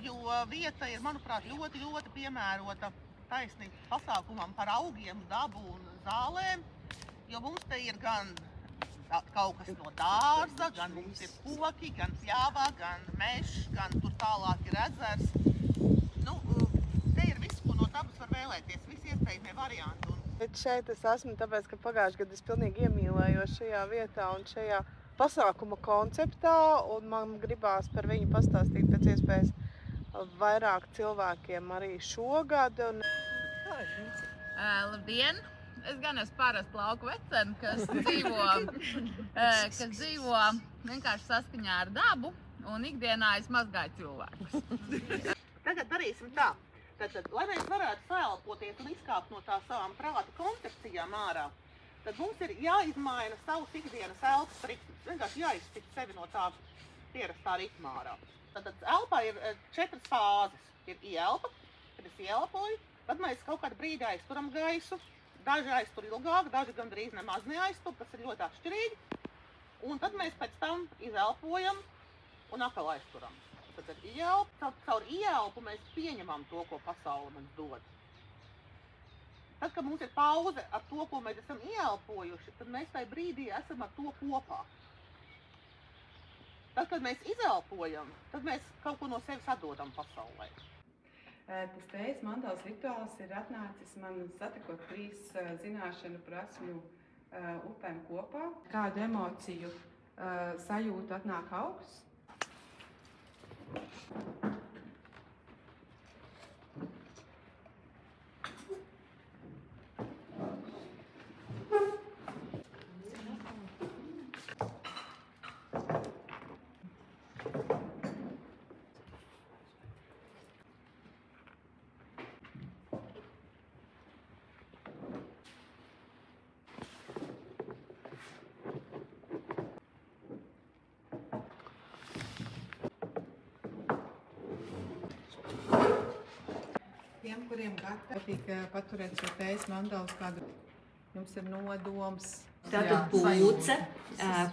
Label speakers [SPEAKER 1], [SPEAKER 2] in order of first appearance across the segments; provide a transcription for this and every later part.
[SPEAKER 1] jo vieta ir, manuprāt, ļoti piemērota taisnīgi pasākumam par augiem, dabu un zālēm, jo mums te ir gan kaut kas no dārza, gan mums ir koki, gan pļāvā, gan mežs, gan tur tālāk ir ezers. Nu, te ir viss, ko no dabas var vēlēties, visi iespējamie varianti.
[SPEAKER 2] Bet šeit es esmu tāpēc, ka pagājušajā gadā es pilnīgi iemīlējos šajā vietā un šajā pasākuma konceptā, un man gribās par viņu pastāstīt pēc iespējas vairāk cilvēkiem arī šogad.
[SPEAKER 3] Labdien! Es gan esmu parasts lauku vecene, kas dzīvo vienkārši saskaņā ar dabu, un ikdienā es mazgāju cilvēkus.
[SPEAKER 1] Tagad darīsim tā. Tad, lai mēs varētu saelpoties un izkāpt no tā savām prāta koncepcijām ārā, tad mums ir jāizmaina savus ikdienas elpas ritmus. Vienkārši jāizcīt sevi no tā pierastā ritma ārā. Tad elpā ir 4 fāzes. Ir ieelpa, kad es ieelpoju, tad mēs kaut kādu brīdi aizturam gaisu. Daži aiztur ilgāk, daži gandrīz nemaz neaiztur, tas ir ļoti atšķirīgi. Un tad mēs pēc tam izelpojam un atkal aizturam. Tad caur ieelpu mēs pieņemam to, ko pasaule mums dod. Tad, kad mums ir pauze ar to, ko mēs esam ieelpojuši, tad mēs tajā brīdī esam ar to kopā. Tad, kad mēs izelpojam, tad mēs kaut ko no sevis atdodam pasaulē.
[SPEAKER 2] Tas tējas mandāls rituāls ir atnācis man satikot 3 zināšanu prasmju upēm kopā. Kādu emociju sajūtu atnāk augs? Tiem, kuriem patīk paturēt šo tējas mandālu, kādu jums ir nodoms?
[SPEAKER 4] Tātad pūce,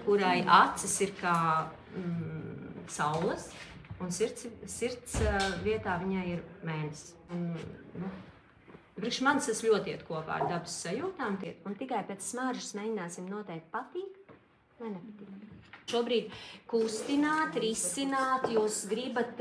[SPEAKER 4] kurai acis ir kā saules, un sirds vietā viņai ir mēnesis. Priekš manis tas ļoti iet kopā ar dabas sajūtām. Un tikai pēc smaržas mēģināsim noteikt patīk vai nepatīk. Šobrīd kustināt, risināt, jūs gribat,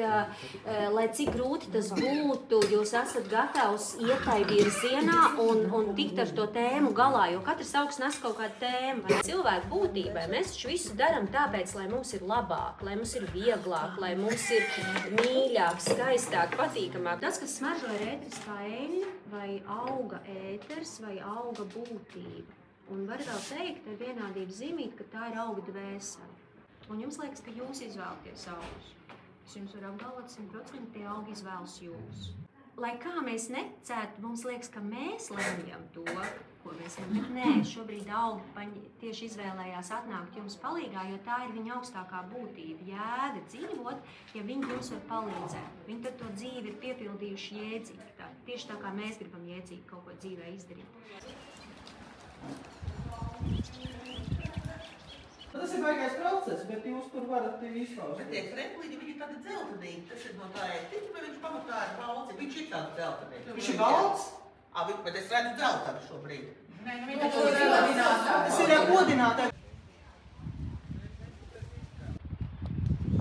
[SPEAKER 4] lai cik grūti tas būtu, jūs esat gatavs iet tai virzienā un tikt ar to tēmu galā, jo katrs augs nes kaut kādu tēmu. Cilvēku būtībai mēs visu darām tāpēc, lai mums ir labāk, lai mums ir vieglāk, lai mums ir mīļāk, skaistāk, patīkamāk. Tas, kas smaržo ir ēteriskā eļļa vai auga ēters vai auga būtība. Un var vēl teikt ar vienādību zīmīt, ka tā ir auga dvēsele. Un jums liekas, ka jūs izvēlaties augus. Es jums varu apgalvot 100% tie augi izvēlas jūs. Lai kā mēs necētu, mums liekas, ka mēs lemjam to, ko mēs lemjam. Bet nē, šobrīd augi tieši izvēlējās atnākt jums palīgā, jo tā ir viņa augstākā būtība. Jēga dzīvot, ja viņi jums var palīdzēt. Viņi tad to dzīvi ir piepildījuši jēdzīgi. Tieši tā kā mēs gribam jēdzīgi kaut ko dzīvē izdarīt.
[SPEAKER 1] Tas ir baigais process, bet jūs tur varat izpaust. Bet tie krempliņi, viņi ir tādi dzeltenīgi. Tas ir no tā ētiķi, vai viņš pamatā ir balts? Viņš ir tāds dzeltenīgs. Viņš ir balts? Bet es redzu dzeltenu šobrīd. Nē, viņš ir kodinātā. Tas ir kodinātā.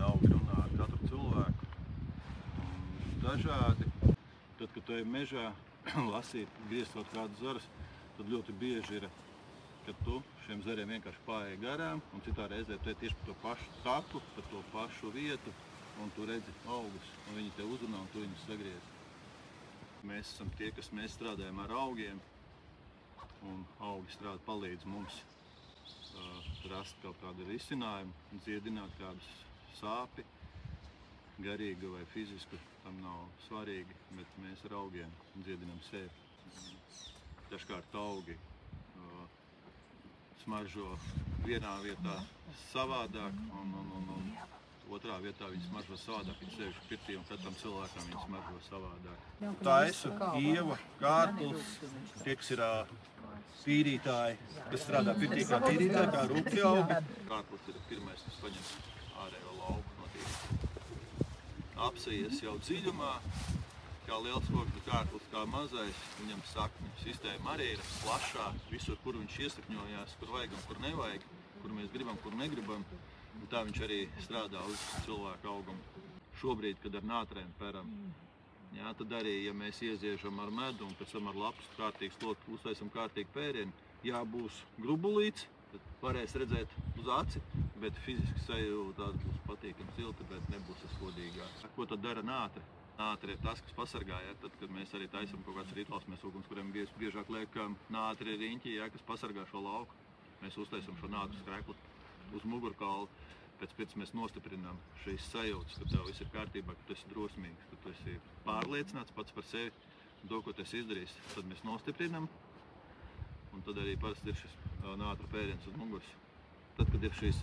[SPEAKER 5] Augi runā ar katru cilvēku. Dažādi. Tad, kad tu ej mežā lasīt, grieztot kādus zarus, tad ļoti bieži ir, ka tu šiem zariem vienkārši pārēj garām, un citā reizē tu tieši par to pašu taku, par to pašu vietu, un tu redzi augus, un viņi te uzrunā, un tu viņus sagriezi. Mēs esam tie, kas mēs strādājam ar augiem, un augi palīdz mums rast kaut kādu risinājumu, dziedināt kādus sāpi, garīgu vai fizisku, tam nav svarīgi, bet mēs ar augiem dziedinam sevi. Dažkārt augi smaržo vienā vietā savādāk, un otrā vietā viņi smaržo savādāk, viņi sevišķi pirtī, un katram cilvēkam viņi smaržo savādāk. Taisu, ieva, kārtuls, tie, kas ir tīrītāji, kas strādā pirtī kā tīrītāji, kā rūpju augi. Kārtuls ir pirmais, kas paņem ārējo lauku no tīrītāju. apsies jau dziļumā, kā liels kokļu kārklis, kā mazais, viņam sakņu sistēma arī ir plašā, visur, kur viņš iesakņojās, kur vajag un kur nevajag, kur mēs gribam, kur negribam, un tā viņš arī strādā uz cilvēku augumu. Šobrīd, kad ar nātrēm peram, jā, tad arī, ja mēs ieziežam ar medu un pēc tam ar lapus kārtīgi slot, uztaisam kārtīgi pērienu, jā, būs grubulīts, tad varēs redzēt uz aci, bet fiziski sajūtās būs patīkami silti, bet nebūs tas godīgāk. Ko tad dara nātre? Nātre ir tas, kas pasargāja, tad, kad mēs arī taisam kaut kāds rituāls, mēs ugunskuriem biežāk liekam nātre riņķi, jā, kas pasargā šo lauku. Mēs uztaisam šo nātru skrekli uz mugurkaulu, pēc mēs nostiprinām šīs sajūtas, ka tev viss ir kārtībā, ka tu esi drosmīgs, ka tu esi pārliecināts pats par sevi, to, ko tu esi izdarījis, tad mēs nostiprinām, un tad arī parasti ir šis nātru pēriens uz muguras. Tad, kad ir šīs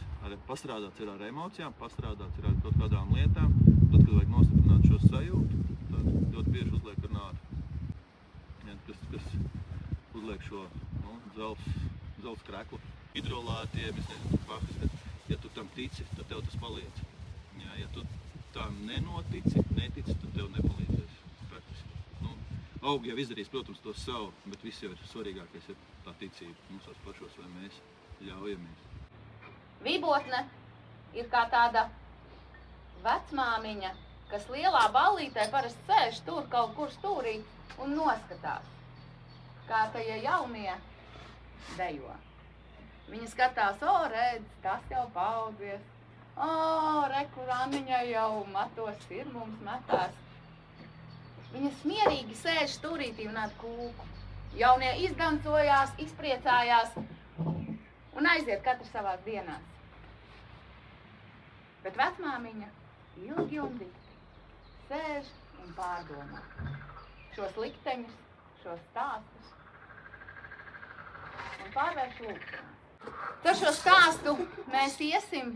[SPEAKER 5] pastrādāts ir ar emocijām, pastrādāts ir ar kaut kādām lietām, tad, kad vajag nostiprināt šo sajūtu, tad ļoti bieži uzliek ar nātru. Ja, kas uzliek šo zelta kreklu. Hidrolātiem, es nezinu, ja tu tam tici, tad tev tas palīdz. Ja tu tam netici, tad tev nepalīdzēs praktiski. Augi jau izdarīs, protams, to savu, bet viss jau ir svarīgākais ir tā ticība mūsos pašos, vai mēs ļaujamies.
[SPEAKER 3] Vībotne ir kā tāda vecmāmiņa, kas lielā ballītē parasti sēž tur kaut kur stūrī un noskatās, kā tajie jaunie dejo. Viņa skatās, redz, tas jau paaudzies, kur Anniņai jau matos sirmums metās. Viņa smierīgi sēž stūrītī un ēd kūku. Jaunie izgancojās, izpriecājās un aiziet katrs savās dienās. Bet vecmāmiņa ilgi un dikti sēž un pārdomā šos likteņus, šos stāstus un pārvērš lūgšanās. Caur šo stāstu mēs iesim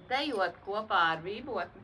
[SPEAKER 3] dejot kopā ar Vībotni.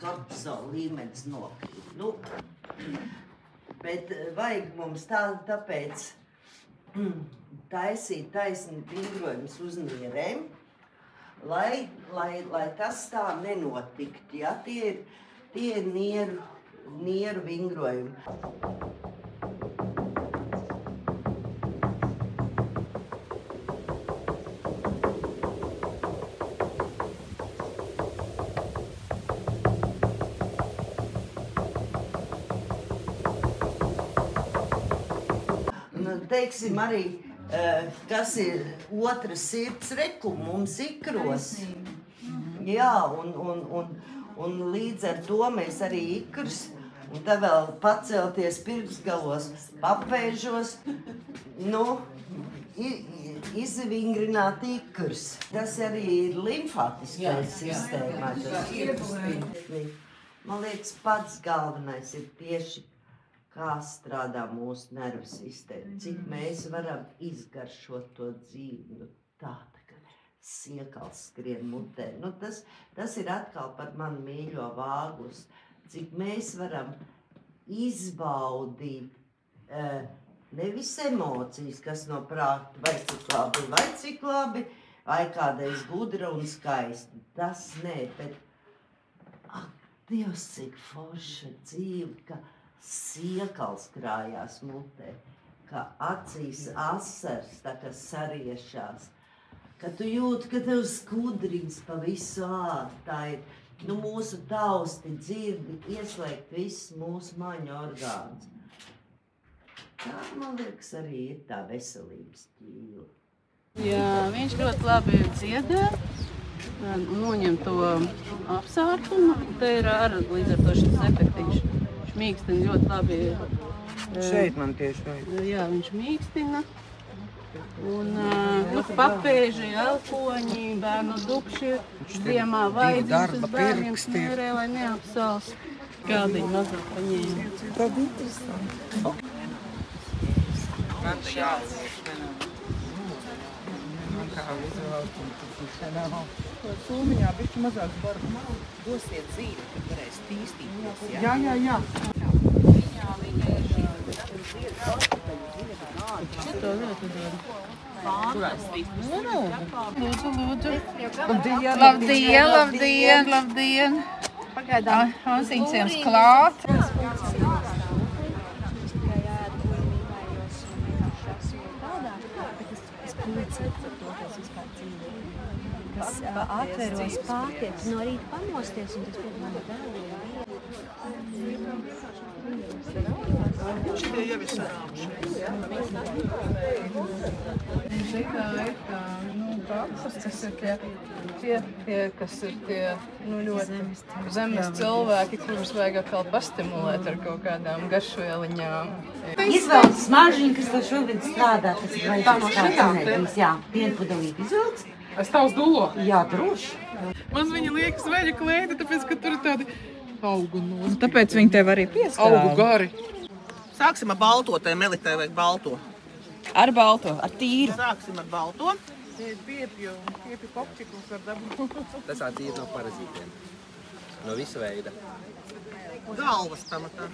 [SPEAKER 6] Kortizola līmenis nokrīt. Bet vajag mums tāpēc taisīt taisni vingrojumus uz nierēm, lai tas tā nenotikt. Ja? Tie ir nieru vingrojumi. Teiksim arī, kas ir otras sirds reku mums ikros. Jā, un līdz ar to mēs arī ikrus, un tad vēl pacelties pirksgalos, papēžos, izvingrināt ikrus. Tas arī ir limfātiskais sistēmā. Man liekas, pats galvenais ir tieši kā strādā mūsu nervu sistēma, cik mēs varam izgaršot to dzīvi, tā kā siekals skrien mutē. Tas ir atkal par manu mīļo vāgus, cik mēs varam izbaudīt nevis emocijas, kas no prāta vai cik labi, vai kādreiz gudra un skaisti. Tas nē, bet Dievs, cik forša dzīve, ka siekals krājās mutē, ka acīs asars tā kā sariešās, ka tu jūti, ka tev skudrins pa visu ādu, tā ir, mūsu tausti dzirdi, ieslēgt viss mūsu maņu orgāns. Tā, man liekas, arī ir tā veselības ķīla.
[SPEAKER 7] Jā, viņš ļoti labi dziedā, noņem to apsārtumu, te ir līdz ar to šis efektīvs. Viņš mīkstina ļoti labi.
[SPEAKER 8] Šeit man tieši vajag.
[SPEAKER 7] Jā, viņš mīkstina. Un papēži, elkoņi, bērnu dukši, ziemā vajadzības uz bērniem smērē, lai neapsals. Kādiņi mazāk paņēma.
[SPEAKER 8] Tad interesanti. Man tā jāatzīst. Man kā vizuāli, tas nav. Sūmiņā bišķi mazāks bargs.
[SPEAKER 9] Dosiet zīmi, kad varēs tīstīties, jā?
[SPEAKER 8] Jā.
[SPEAKER 9] Viņa ir šī.
[SPEAKER 7] Šito ļoti dod.
[SPEAKER 9] Kurās tīstīties?
[SPEAKER 10] Labdien! Pagaidām, Hansiņš jums klāt.
[SPEAKER 4] Atveros pārtieks no rīta pamosties un tas pēc mani
[SPEAKER 1] Šitie jau ir sarāvuši.
[SPEAKER 2] Viņš ir kapas, kas ir tie, kas ir tie, ļoti zemes cilvēki, kurus vajag atkal pastimulēt ar kaut kādām garšvieliņām.
[SPEAKER 9] Izvelc smažiņu, kas tev šobrīd strādā, tas ir vajadzīgs kāds enerģijas, jā, pienpudelīt izvelc.
[SPEAKER 8] Es tavs dulo?
[SPEAKER 9] Jā, droši.
[SPEAKER 8] Man viņa liekas veļa klēta, tāpēc, ka tur ir tādi augu nozi.
[SPEAKER 10] Tāpēc viņi tev arī piestāv.
[SPEAKER 8] Augu gari.
[SPEAKER 1] Sāksim ar balto, tai melitē vajag balto.
[SPEAKER 10] Ar balto, ar tīru.
[SPEAKER 1] Sāksim ar balto.
[SPEAKER 8] Piepju kopčikus ar dabu.
[SPEAKER 11] Tas ir no parazītiem. No visa veida.
[SPEAKER 1] Galvas pamatā.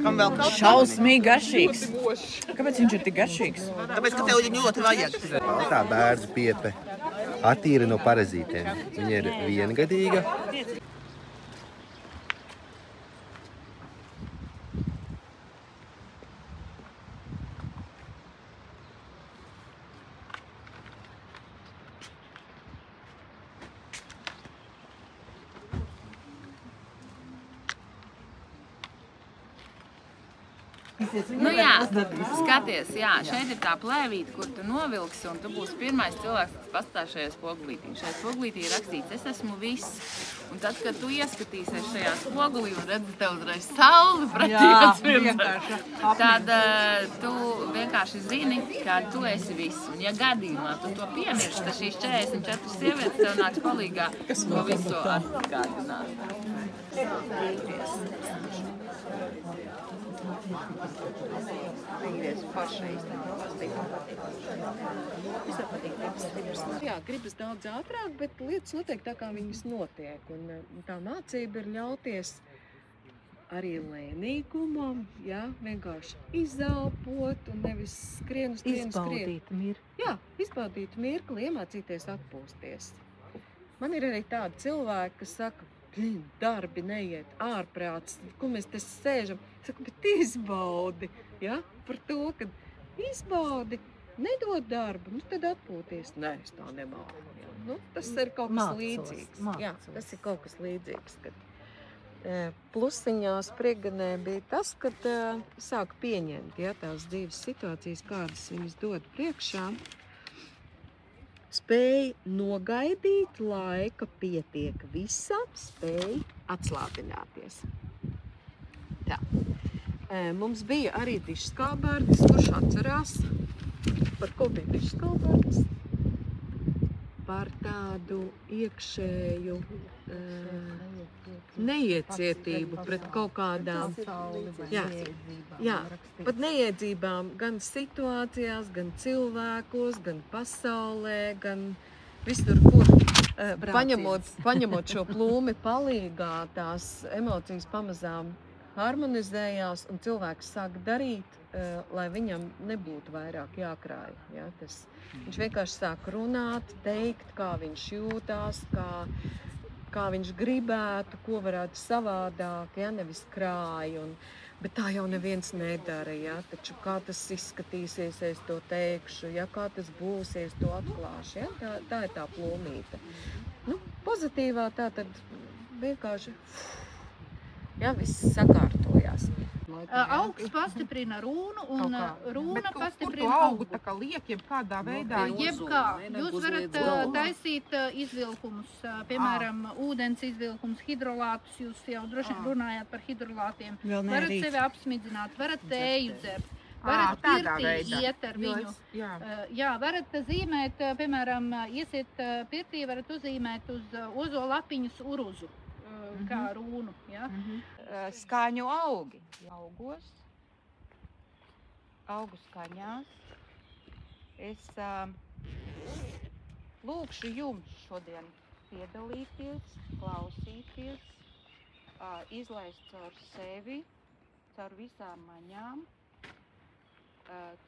[SPEAKER 1] Kam vēl kaut
[SPEAKER 10] Šausmīgi garšīgs. Kāpēc viņš ir tik garšīgs?
[SPEAKER 1] Tāpēc, ka tev viņu ļoti vajag.
[SPEAKER 11] Tā bērzu piepe attīra no parazītiem. Viņa ir viengadīga.
[SPEAKER 3] Nu jā, skaties, jā, šeit ir tā plēvīte, kur tu novilksi, un tu būsi pirmais cilvēks, kas pastāv šajā spoglītī. Šajā spoglītī ir rakstīts, es esmu viss. Un tad, kad tu ieskatīsies šajā spogulī un redzi tev uzreiz sauli pretī atsvirdzē, tad tu vienkārši zini, ka tu esi viss. Un ja gadījumā tu to piemirsti, tad šīs 44 sievietes tev nāks palīgā to visu atgādināt.
[SPEAKER 2] Jā, gribas daudz ātrāk, bet lietas notiek tā, kā viņas notiek. Un tā mācība ir ļauties arī lēnīgumam, jā, vienkārši izelpot un nevis skrien.
[SPEAKER 4] Izbaudīt mirkli.
[SPEAKER 2] Jā, izbaudīt mirkli, iemācīties atpūsties. Man ir arī tādi cilvēki, kas saka, darbi neiet, ārprāts, ko mēs te sēžam. Saku, bet izbaudi, ja? Par to, ka izbaudi, nedod darbu, tad atpūties. Nē, es tā nemāku. Ja? Tas ir kaut kas līdzīgs. Jā, tas ir kaut kas līdzīgs. Kad plusiņā Sprieganē bija tas, kad sāk pieņemt, ja, tās dzīves situācijas, kādas viņas dod priekšā. Spēj nogaidīt, laika pietiek visam, spēj atslābināties. Tā. Mums bija arī dišskābārdis, kurš atcerās, par ko bija dišskābārdis? Par tādu iekšēju neiecietību pret kaut kādām, pat neiedzībām gan situācijās, gan cilvēkos, gan pasaulē, gan visur, kur paņemot šo plūmi palīgā, tās emocijas pamazām harmonizējās un cilvēks sāk darīt, lai viņam nebūtu vairāk jākrāj. Ja? Viņš vienkārši sāk runāt, teikt, kā viņš jūtās,
[SPEAKER 12] kā viņš gribētu, ko varētu savādāk, ja, nevis krāj. Bet tā jau neviens nedara, ja, taču kā tas izskatīsies, es to teikšu, ja, kā tas būs, es to atklāšu, ja, tā ir tā plomīte. Nu, pozitīvā tā tad vienkārši, ja, viss sakārtojās.
[SPEAKER 13] Augs pastiprina rūnu un rūna pastiprina
[SPEAKER 8] augu. Tā kā liek, jebkādā veidā?
[SPEAKER 13] Jebkā. Jūs varat taisīt izvilkumus, piemēram, ūdens izvilkumus, hidrolātus, jūs jau droši runājāt par hidrolātiem. Varat sevi apsmidzināt, varat tēju dzert, varat pirtī iet ar viņu. Jā, varat zīmēt, piemēram, iesiet pirtī, varat uzīmēt uz ozolapiņas uruzu. Kā rūnu, ja?
[SPEAKER 14] Skaņu augi. Augos, augu skaņās. Es lūkšu jums šodien piedalīties, klausīties, izlaist caur sevi, caur visām maņām,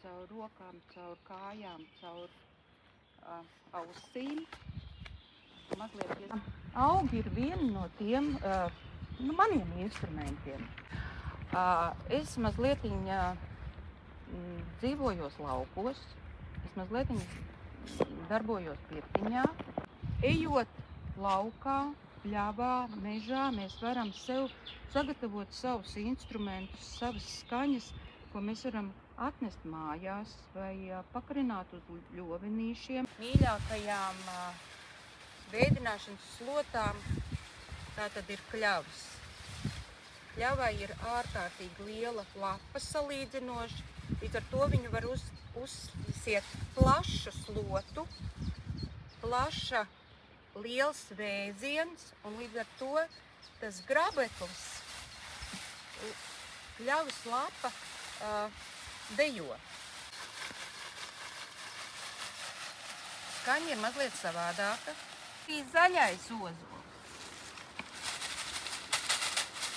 [SPEAKER 14] caur rokām, caur kājām, caur ausīm. Augi ir viena no tiem maniem instrumentiem. Es mazliet dzīvojos laukos, es mazliet darbojos pirtiņā. Ejot laukā, pļavā, mežā, mēs varam sev sagatavot savus instrumentus, savas skaņas, ko mēs varam atnest mājās vai pakarināt uz ļovenīšiem. Mīļākajām vēdināšanas slotām tā tad ir kļavas. Kļavai ir ārkārtīgi liela lapa salīdzinoši, līdz ar to viņu var uzsiet plašu slotu, plaša liels vēziens, un līdz ar to tas grabeklis, kļavas lapa dejo. Skaņa ir mazliet savādāka. Zaļais ozols.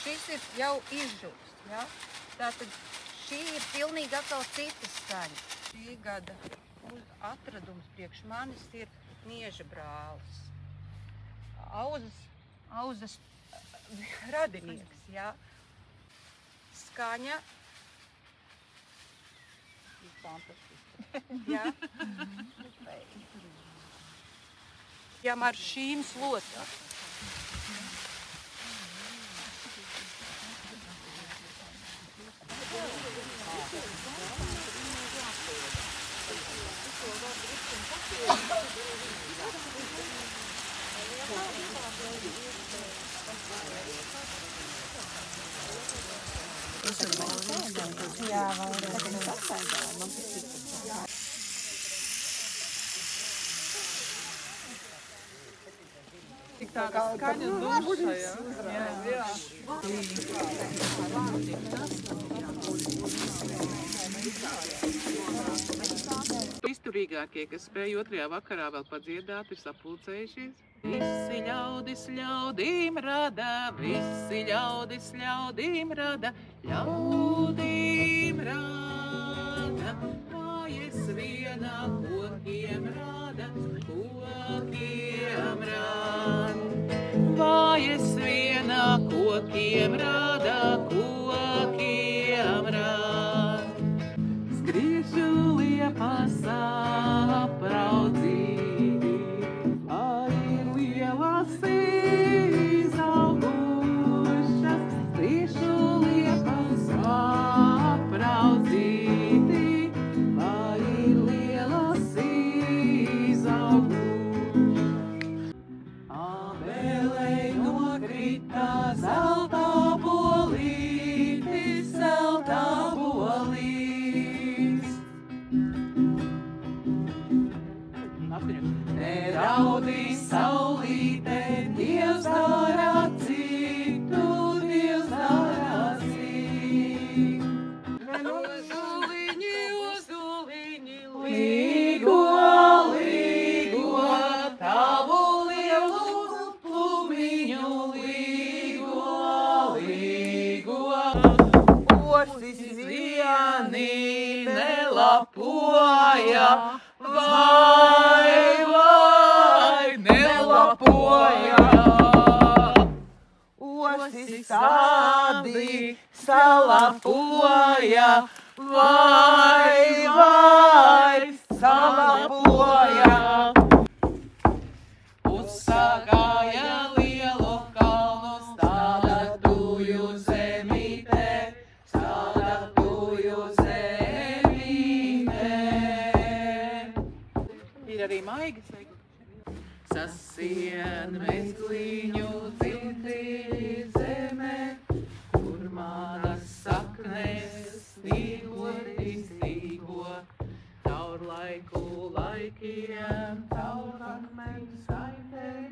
[SPEAKER 14] Šis ir jau izžuvis, ja? Tātad šī ir pilnīgi atkal cita skaņa. Šī gada atradums priekš manis ir nieža brālis. Auzas radinieks, ja? Skaņa. Ja? Jām ar šīm slotām. Jā,
[SPEAKER 8] Tik tāda skaņa duša, jā. Izturīgākie, kas spēja otrajā vakarā vēl padziedāt, ir sapulcējušies. Visi ļaudis ļaudīm rada, visi ļaudis ļaudīm rada, ļaudīm rada, mājas vienā kokiem rada, kokiem rada. Mājas vienā kokiem rada, kokiem rada. Skriešu liepas apraudzīgi, ir lielas izaugušas. Skriešu liepas apraudzīgi, ir lielas izaugušas. Abelei nokrita zelta bolītis, zelta bolīs. Neraudī saulīte, Dievs dara citu, Dievs dara citu. Ozuliņi, ozuliņi, līgo, līgo, tavu lielu plumiņu līgo, līgo. Osis vieni nelapoja, vai, nelapoja. visi sādi salapoja, vai, salapoja. Uzsākāja lielu kalnu, stādatuju zemītē, stādatuju zemītē. Ir arī maigi sveiki. Sasien mezgliņu dzimtīri zemē, kur manas saknes stīgoti stīgo, caur laiku laikiem, caur akmeņu saitēm.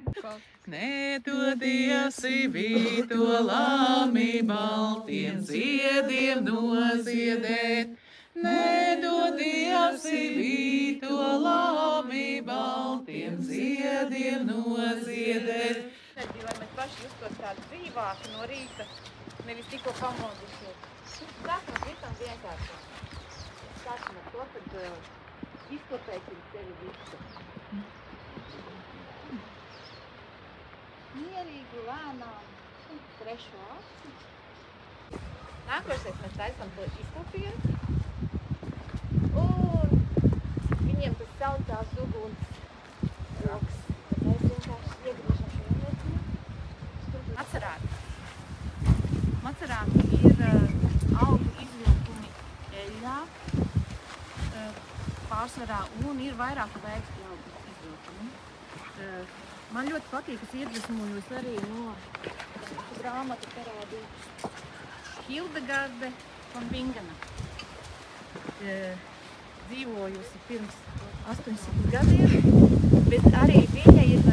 [SPEAKER 8] Nedodiesi vīto lāmi baltiem ziediem noziedēt, nedodiesi vīto lāmi baltiem ziediem noziedēt.
[SPEAKER 14] Lai mēs paši justos tādi dzīvāki no rīta, nevis tikko pamodušies. Sākam visam vienkāršāk. Sākam ar to, kad izkopēsim sevi visu. Mierīgi, lēnām, trešo aci. Nākošais mēs taisam to izkopienu. Un viņiem tas saucās uguns roks. Mēs vienkārši iegriežam šo ieliecienu. Macerāti. Macerāti ir augu izvilkumi eļļā pārsvarā un ir vairāku veidu augu izvilkumi. Man ļoti patīk, es iedvesmojos arī no grāmatu parādītas Hildegarde von Bingena. Dzīvojusi pirms 800 gadiem, bet arī viņa ir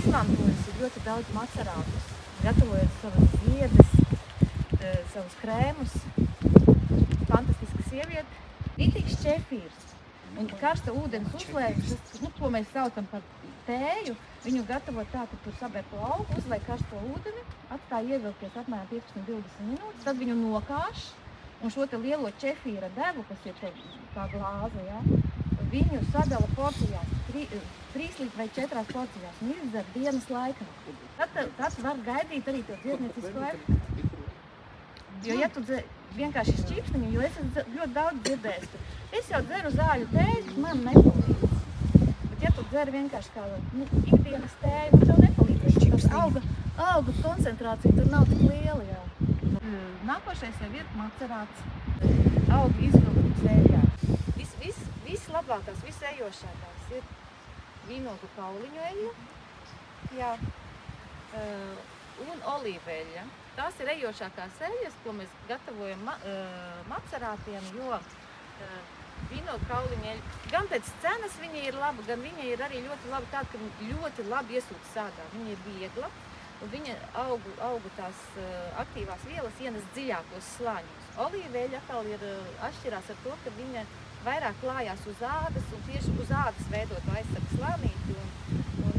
[SPEAKER 14] izmantojusi ļoti daudz macerātus, gatavojot savas ziedes, savus krēmus. Fantastiska sieviete. Ritīgs čefīrs un karsta ūdens uzlējums, ko mēs saucam par tēju, viņu gatavo tā, ka tur sabērto augu, uzliek karsto ūdeni, atstāja ievilkties apmēram 15-20 minūtes, tad viņu nokāš. Un šo te lielo čefīra devu, kas ir tā glāze, ja, viņu sadala porcijās, 3 vai 4 porcijās un izdzer dienas laikā. Tad var gaidīt arī to dziedniecisko efektu. Jo, ja tu vienkārši šķipsniņu, jo es ļoti daudz dzirdēju, es jau dzeru zāļu tēju, man nepalīdz. Bet ja tu dzeri vienkārši kā ikdienas tēju, tev nepalīdz. Tas auga koncentrācija tur nav tik liela, jā. Nākošais jau ir macerāts augu izvilkums eļļā. Vislabākās, visējošākās ir vīnogu kauliņu eļļa, jā, un olīveļļa. Tās ir ejošākās eļļas, ko mēs gatavojam macerātiem, jo vīnogu kauliņu eļļa, gan pēc cenas viņa ir laba, gan viņa ir arī ļoti laba tāda, ka ļoti labi iesūta sādā. Viņa ir viegla. Un viņa augu tās aktīvās vielas ienes dziļākos slāņos. Olīveļļa atkal ir atšķirās ar to, ka viņa vairāk klājās uz ādas un tieši uz ādas veidotu aizsargu slānīti un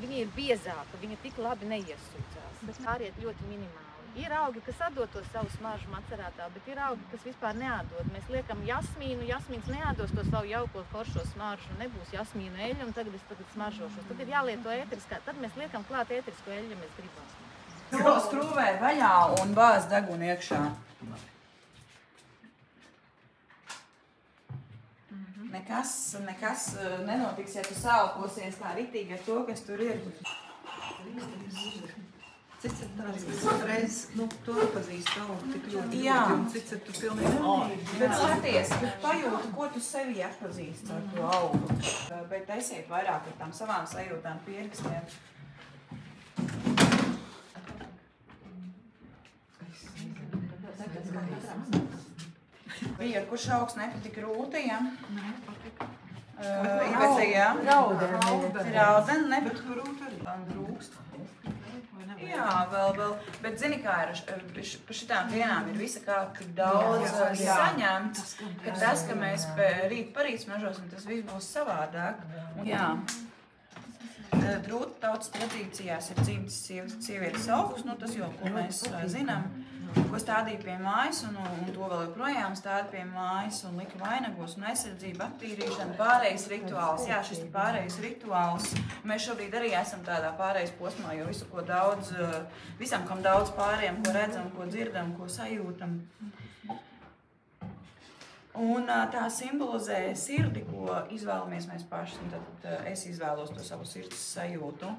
[SPEAKER 14] viņa ir biezāka, viņa tik labi neiesūcās. Tas pāriet ļoti minimāli. Ir augi, kas atdod to savu smaržu macerātā, bet ir augi, kas vispār neatdod. Mēs liekam jasmīnu, jasmīns neatdos to savu jauko foršo smaržu, nebūs jasmīna eļļa un tagad es smaržošos. Tad ir jālieto ēteriskā, tad mēs liekam klāt ēterisko eļļu, ja mēs gribam.
[SPEAKER 10] Skrūvē vaļā un bāz degunu iekšā. Nekas nenotiks, ja tu sālposies kā ritīgi ar to, kas tur ir.
[SPEAKER 15] Cits ir tāds, kas uzreiz, tu atpazīsti augu tik ļoti, un cits ir tu pilnīgi.
[SPEAKER 10] Bet skaties, pajūti, ko tu sevi atpazīsti ar to augu. Bet esiet vairāk ar tām savām sajūtām pierakstiem. Bija, kurš augs nepatika rūta, ja? Ivecija. Raudeni nepatika rūta arī. Rūkst. Jā, vēl. Bet zini, kā ir, par šitām dienām ir visa kā tik daudz saņemts, ka tas, ka mēs rīt parīt smažosim, tas viss būs savādāk. Jā. Rūta tautas tradīcijās ir dzimtas sievietes augus, tas jau, ko mēs zinām. ko stādīju pie mājas, un to vēl joprojām stādu pie mājas, un lika vainagos, un aizsardzība, attīrīšana, pārējais rituāls. Jā, šis pārējais rituāls. Mēs šobrīd arī esam tādā pārējais posmā, jo visu, ko daudz, visam, kam daudz pārējām, ko redzam, ko dzirdam, ko sajūtam. Un tā simbolizē sirdi, ko izvēlamies mēs paši, un tad es izvēlos to savu sirds sajūtu.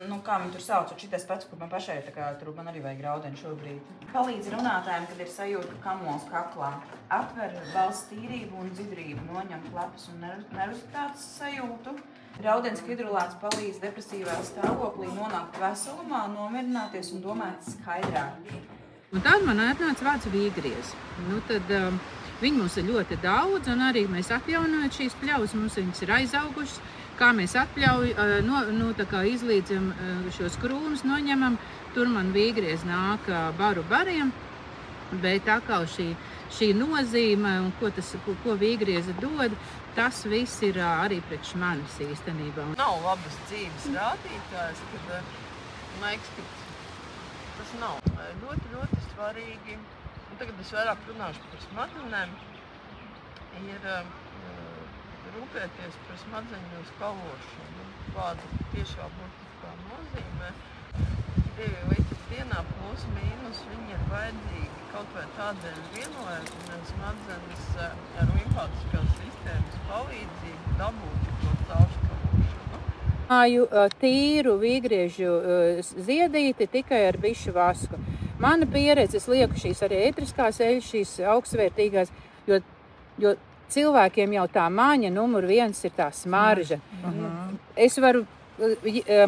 [SPEAKER 10] Nu, kā viņi tur sauc, un šitais pats, kur man pašai ir, tā kā tur man arī vajag raudeni šobrīd. Palīdz runātājiem, kad ir sajūta kamols kaklā. Atver balss tīrību un dzidrību, noņem klapas un nervozitātes sajūtu. Raudens hidrolāts palīdz depresīvā stāvoklī nonākt veselumā, nomierināties un domāt skaidrāk.
[SPEAKER 8] Un tad man atnāca vārds vīgriez. Nu, tad viņi mums ir ļoti daudz, un arī mēs atjaunojot šīs pļavas, mums viņas ir aizaugušas. Kā mēs tā kā izlīdzam šos krūmus, noņemam, tur man vīgriez nāk baru bariem, bet atkal šī nozīme un ko vīgrieza dod, tas viss ir arī priekš manis īstenībā.
[SPEAKER 2] Nav labas dzīves rādītājs, kad man liekas, ka tas nav ļoti, ļoti svarīgi. Un tagad es vairāk runāšu par smadzenēm. Ir rūpēties par smadzeņu skalošanu, kādu tiešā burtiskā nozīmē. 2 litri dienā plus mīnus viņi ir vajadzīgi kaut vai tādēļ vienojot, ka smadzenes ar limfātiskās sistēmas palīdzību dabūtu to caurskalošanu.
[SPEAKER 8] Tīru vīgriežu ziedīti tikai ar bišu vasku. Mana pieredze, es lieku šīs arī ētriskās eļas, šīs augstsvērtīgās, jo cilvēkiem jau tā māņa numur 1 ir tā smarža. Es varu,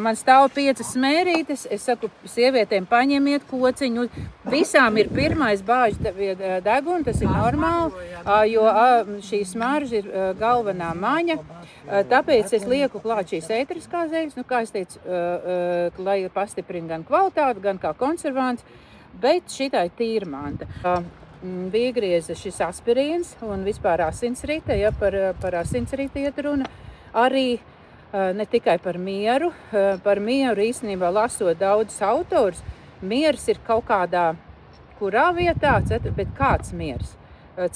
[SPEAKER 8] man stāv 5 smērītes, es saku sievietēm paņemiet kociņu, visām ir pirmais bāžu deguna, tas ir normāli, jo šī smarža ir galvenā māņa. Tāpēc es lieku klāt šīs ētriskās eļas, nu kā es teicu, lai pastiprina gan kvalitāti, gan kā konservants, bet šitā ir tīrmanta. Vīgrieza šis aspirīns un vispār asinsrite, ja par asinsrite iet runa, arī ne tikai par mieru īstenībā lasot daudzus autors, miers ir kaut kādā, kurā vietā, bet kāds miers?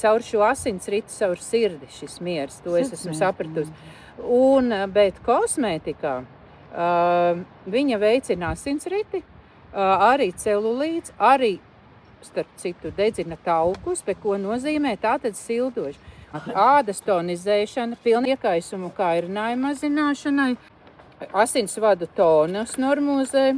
[SPEAKER 8] Caur šo asinsriti, caur sirdi šis miers, to es esmu sapratusi. Bet kosmētikā viņa veicina asinsriti, arī celulīts, arī starp citu dedzina taukus, bet ko nozīmē tātad sildoši. Ādas tonizēšana, pilna iekaisumu kārinājuma mazināšanai, asinsvadu tonus normalizē,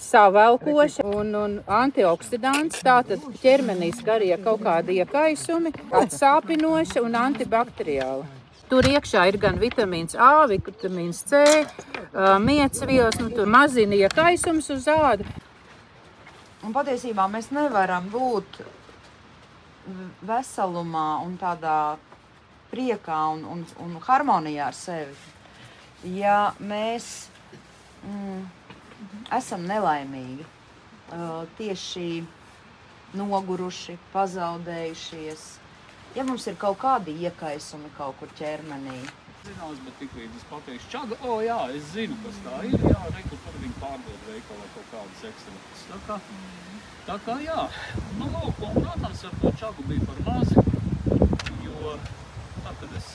[SPEAKER 8] savelkoša un antioksidants, tātad ķermenīs garie kaut kādi iekaisumi, atsāpinoša un antibakteriāla. Tur iekšā ir gan vitamīns A, vitamīns C, miecvielas, tur mazina iekaisums uz ādu.
[SPEAKER 10] Un patiesībā mēs nevaram būt veselumā un tādā priekā un harmonijā ar sevi, ja mēs esam nelaimīgi, tieši noguruši, pazaudējušies, ja mums ir kaut kādi iekaisumi kaut kur ķermenī.
[SPEAKER 16] Zinās, bet tiklīdz es pateikšu čaga, jā, es zinu, kas tā ir, jā, reku, tur viņi pārdod veikalā kaut kādas ekstremitas. Tā kā jā, nu lūk, un protams, ar to čagu bija par mazi, jo tā, kad es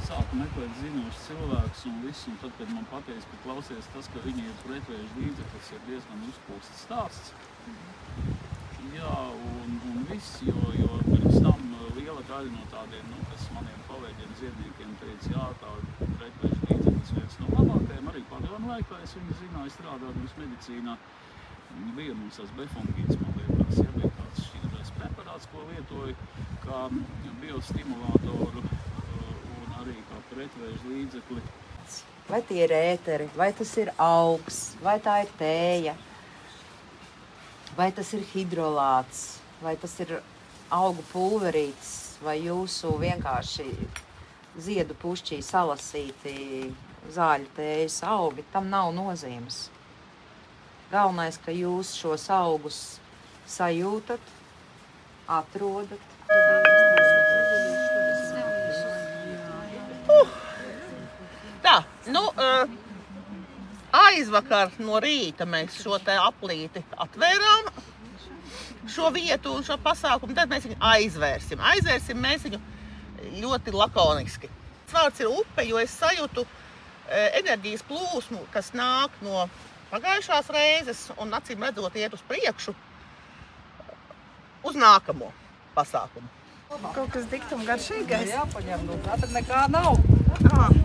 [SPEAKER 16] sāku meklēt zinošus cilvēkus un visu, un tad, kad man pateica, ka klausies tas, ka viņi ir pretvēžu līdzeklis, ir diezgan uzpūsts stāsts. Jā, un viss, jo pirms tam liela daļa no tādiem, kas maniem kolēģiem ziedniekiem teica, jā, tā pretvēžu līdzeklis viens no labākajiem, arī padomu laikā es viņu zināju strādāt medicīnā. Bija mums tās befongīns, man liekas, ja bija tāds šķidrais preparāts, ko lietoju kā biostimulātoru un arī kā pretvēžu līdzekli.
[SPEAKER 10] Vai tie ir ēteri, vai tas ir augs, vai tā ir tēja, vai tas ir hidrolāts, vai tas ir augu pulverītis, vai jūsu vienkārši ziedu pušķī salasīti zāļu tējas augi, tam nav nozīmes. Galvenais, ka jūs šos augus sajūtat, atrodat.
[SPEAKER 1] Tā, aizvakar no rīta mēs šo te aplīti atvērām. šo vietu un šo pasākumu, tad mēs viņu aizvērsim. Aizvērsim mēs viņu ļoti lakoniski. Vārds ir upe, jo es sajūtu enerģijas plūsmu, kas nāk no pagājušās reizes un acīm redzot iet uz priekšu uz nākamo pasākumu.
[SPEAKER 2] Kaut kas diktum garšīgais.
[SPEAKER 10] Jā, paņem, nu, tā tad nekā nav.